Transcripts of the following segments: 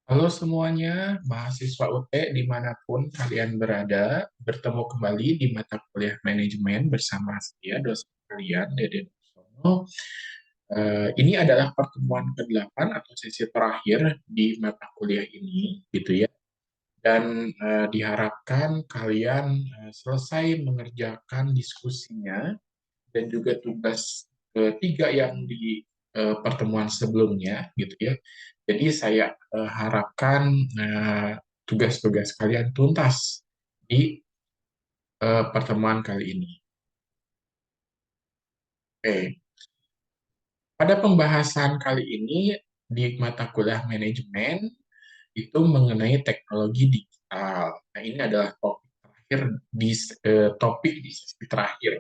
Halo semuanya, mahasiswa UT dimanapun kalian berada, bertemu kembali di mata kuliah manajemen bersama saya, dosen kalian, Dede Nusono. Ini adalah pertemuan ke-8 atau sesi terakhir di mata kuliah ini, gitu ya. Dan diharapkan kalian selesai mengerjakan diskusinya dan juga tugas ketiga yang di pertemuan sebelumnya gitu ya. Jadi saya harapkan tugas-tugas kalian tuntas di pertemuan kali ini. Oke, pada pembahasan kali ini di mata kuliah manajemen itu mengenai teknologi digital. Nah, ini adalah topik terakhir topik di sesi terakhir.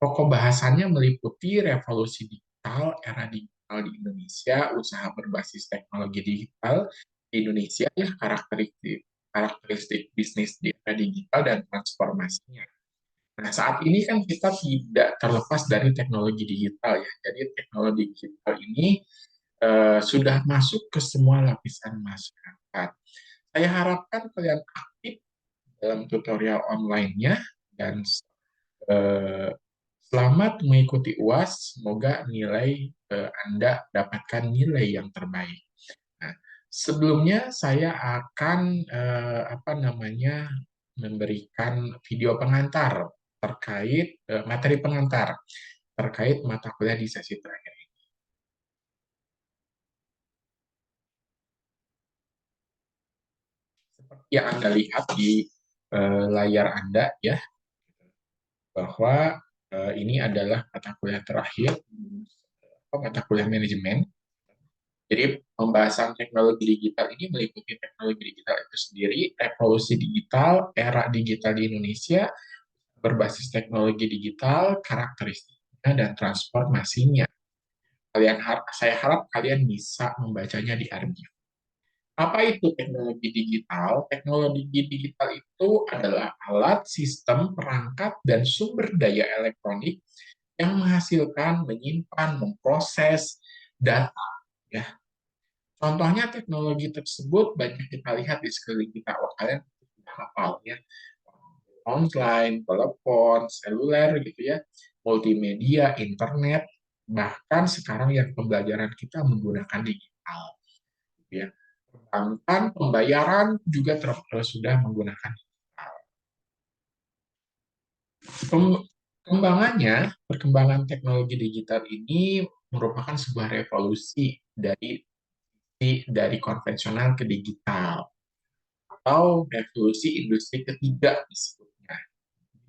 Pokok bahasannya meliputi revolusi digital, era digital di Indonesia, usaha berbasis teknologi digital di Indonesia, ya karakteristik karakteristik bisnis di era digital dan transformasinya. Nah, saat ini kan kita tidak terlepas dari teknologi digital ya. Jadi teknologi digital ini sudah masuk ke semua lapisan masyarakat. Saya harapkan kalian aktif dalam tutorial online-nya dan eh, selamat mengikuti UAS. Semoga nilai Anda dapatkan nilai yang terbaik. Nah, sebelumnya saya akan memberikan video pengantar terkait materi pengantar terkait mata kuliah di sesi terakhir. Seperti yang Anda lihat di layar Anda ya, bahwa ini adalah mata kuliah terakhir, mata kuliah manajemen. Jadi pembahasan teknologi digital ini meliputi teknologi digital itu sendiri, revolusi digital, era digital di Indonesia, berbasis teknologi digital, karakteristiknya, dan transformasinya. Saya harap kalian bisa membacanya di archive. Apa itu teknologi digital? Teknologi digital itu adalah alat, sistem, perangkat, dan sumber daya elektronik yang menghasilkan, menyimpan, memproses data. Ya, contohnya teknologi tersebut banyak kita lihat di sekeliling kita. Wah, kalian sudah hafal ya. Online, telepon, seluler gitu ya, multimedia, internet, bahkan sekarang yang pembelajaran kita menggunakan digital. Gitu ya. Perbankan, pembayaran juga sudah menggunakan digital. Perkembangan teknologi digital ini merupakan sebuah revolusi dari konvensional ke digital, atau revolusi industri ketiga disebutnya.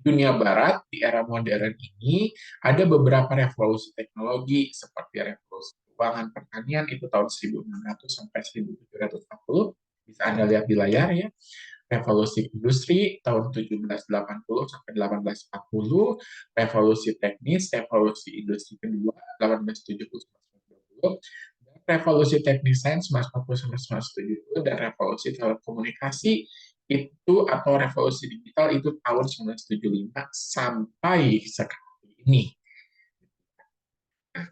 Dunia barat di era modern ini ada beberapa revolusi teknologi seperti revolusi keuangan pertanian itu tahun 1600 sampai 1740, bisa Anda lihat di layar ya. Revolusi industri tahun 1780 sampai 1840, revolusi teknis, revolusi industri kedua 1870 sampai 1920, revolusi teknik sains 1940 sampai 1970, dan revolusi telekomunikasi itu atau revolusi digital itu tahun 1975 sampai sekarang ini. Nah,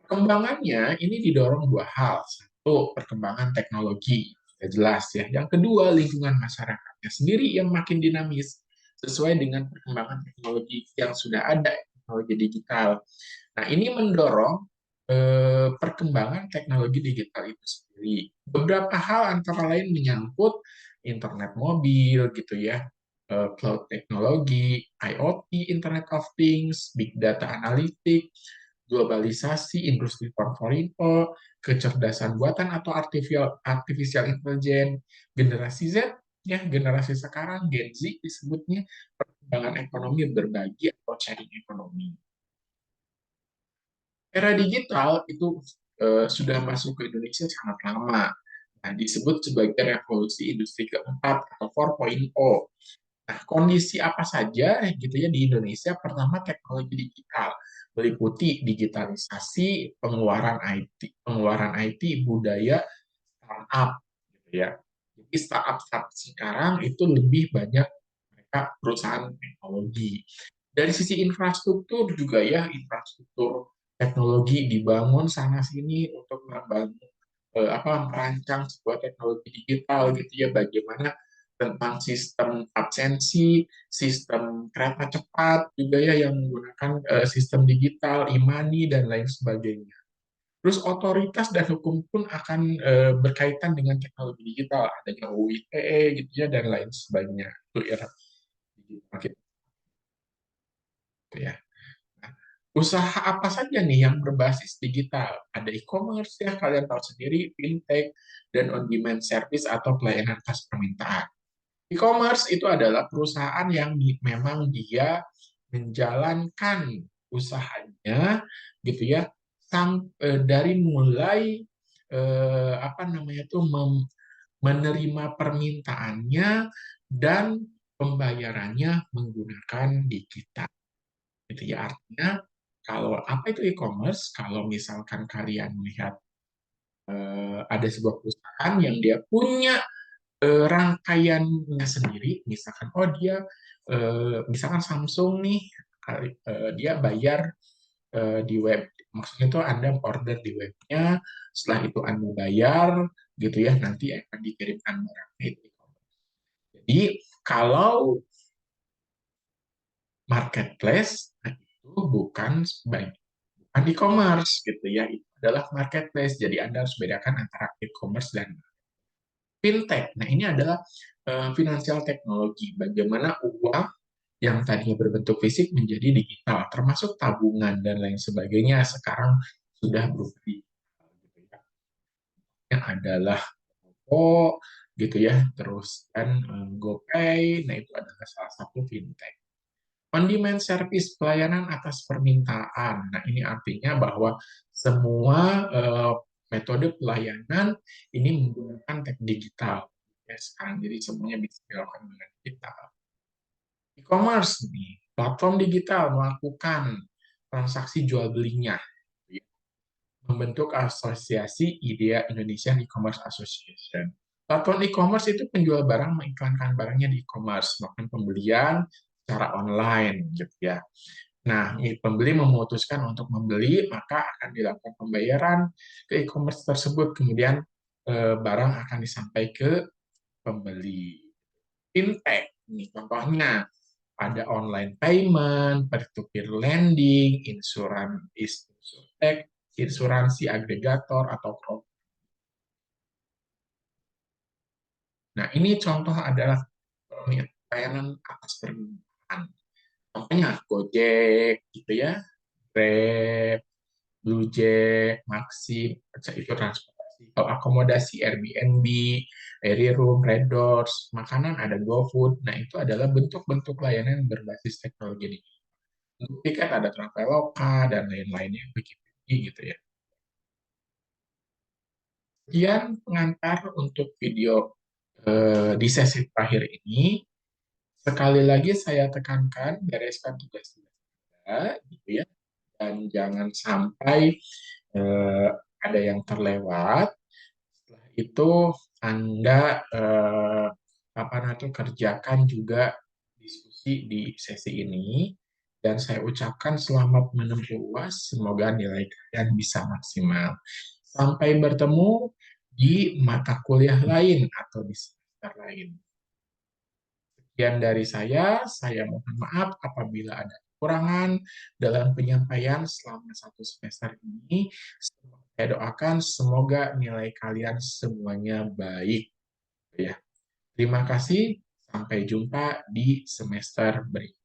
perkembangannya ini didorong dua hal. Satu, perkembangan teknologi, sudah jelas ya. Yang kedua, lingkungan masyarakatnya sendiri yang makin dinamis sesuai dengan perkembangan teknologi yang sudah ada, teknologi digital. Nah, ini mendorong perkembangan teknologi digital itu sendiri. Beberapa hal antara lain menyangkut internet mobil gitu ya, cloud teknologi, IoT, Internet of Things, Big Data Analytics, globalisasi, Industri 4.0, kecerdasan buatan atau artificial intelligence, generasi Z, ya generasi sekarang, Gen Z disebutnya, perkembangan ekonomi berbagi atau sharing ekonomi. Era digital itu sudah masuk ke Indonesia sangat lama. Nah, disebut sebagai revolusi industri keempat atau 4.0. Nah, kondisi apa saja gitu ya di Indonesia? Pertama, teknologi digital meliputi digitalisasi, pengeluaran IT, budaya, startup gitu ya. Jadi startup sekarang itu lebih banyak mereka perusahaan teknologi. Dari sisi infrastruktur juga ya, infrastruktur teknologi dibangun sana sini untuk membangun merancang sebuah teknologi digital gitu ya, bagaimana tentang sistem absensi, sistem kereta cepat juga ya yang menggunakan sistem digital, e-money dan lain sebagainya. Terus otoritas dan hukum pun akan berkaitan dengan teknologi digital, adanya UU ITE gitu ya dan lain sebagainya. Itu era digital gitu ya. Nah, usaha apa saja nih yang berbasis digital? Ada e-commerce ya, kalian tahu sendiri, fintech, dan on-demand service atau pelayanan atas permintaan. E-commerce itu adalah perusahaan yang memang dia menjalankan usahanya gitu ya, dari mulai apa namanya itu menerima permintaannya dan pembayarannya menggunakan digital. Itu ya artinya kalau apa itu e-commerce? Kalau misalkan kalian melihat ada sebuah perusahaan yang dia punya rangkaiannya sendiri, misalkan oh dia misalkan Samsung nih dia bayar di web, maksudnya itu Anda order di webnya, setelah itu Anda bayar gitu ya, nanti akan dikirimkan barangnya itu. Jadi kalau marketplace nah, itu bukan e-commerce gitu ya, itu adalah marketplace. Jadi Anda harus bedakan antara e-commerce dan fintech. Nah, ini adalah financial technology, bagaimana uang yang tadinya berbentuk fisik menjadi digital, termasuk tabungan dan lain sebagainya sekarang sudah berupa digital. Gitu ya. Yang adalah Oppo gitu ya, terus kan GoPay, nah itu adalah salah satu fintech. On-demand service, pelayanan atas permintaan. Nah, ini artinya bahwa semua metode pelayanan ini menggunakan teknik digital. Ya, sekarang jadi semuanya bisa dilakukan dengan digital. E-commerce nih, platform digital melakukan transaksi jual belinya, membentuk asosiasi IDEA Indonesian E-commerce Association. Platform e-commerce itu penjual barang mengiklankan barangnya di e-commerce, melakukan pembelian secara online, gitu ya. Nah, pembeli memutuskan untuk membeli, maka akan dilakukan pembayaran ke e-commerce tersebut, kemudian barang akan disampai ke pembeli. Fintech, ini contohnya ada online payment, peer-to-peer lending, insurtech, insuransi agregator atau crowd. Nah, ini contoh adalah layanan atas permintaan. Contohnya Gojek, gitu ya, Grab, Bluejack, Maxim, itu transportasi. Kalau akomodasi Airbnb, Airyroom, Red Doors, makanan ada GoFood. Nah, itu adalah bentuk-bentuk layanan berbasis teknologi. Untuk tiket ada Traveloka dan lain-lainnya begitu gitu ya. Sekian pengantar untuk video di sesi terakhir ini. Sekali lagi saya tekankan bereskan tugas Anda, gitu ya, dan jangan sampai eh, ada yang terlewat. Setelah itu Anda apa namanya kerjakan juga diskusi di sesi ini. Dan saya ucapkan selamat menempuh UAS, semoga nilai kalian bisa maksimal. Sampai bertemu di mata kuliah lain atau di semester lain. Sekian dari saya mohon maaf apabila ada kekurangan dalam penyampaian selama satu semester ini. Saya doakan semoga nilai kalian semuanya baik. Ya. Terima kasih, sampai jumpa di semester berikutnya.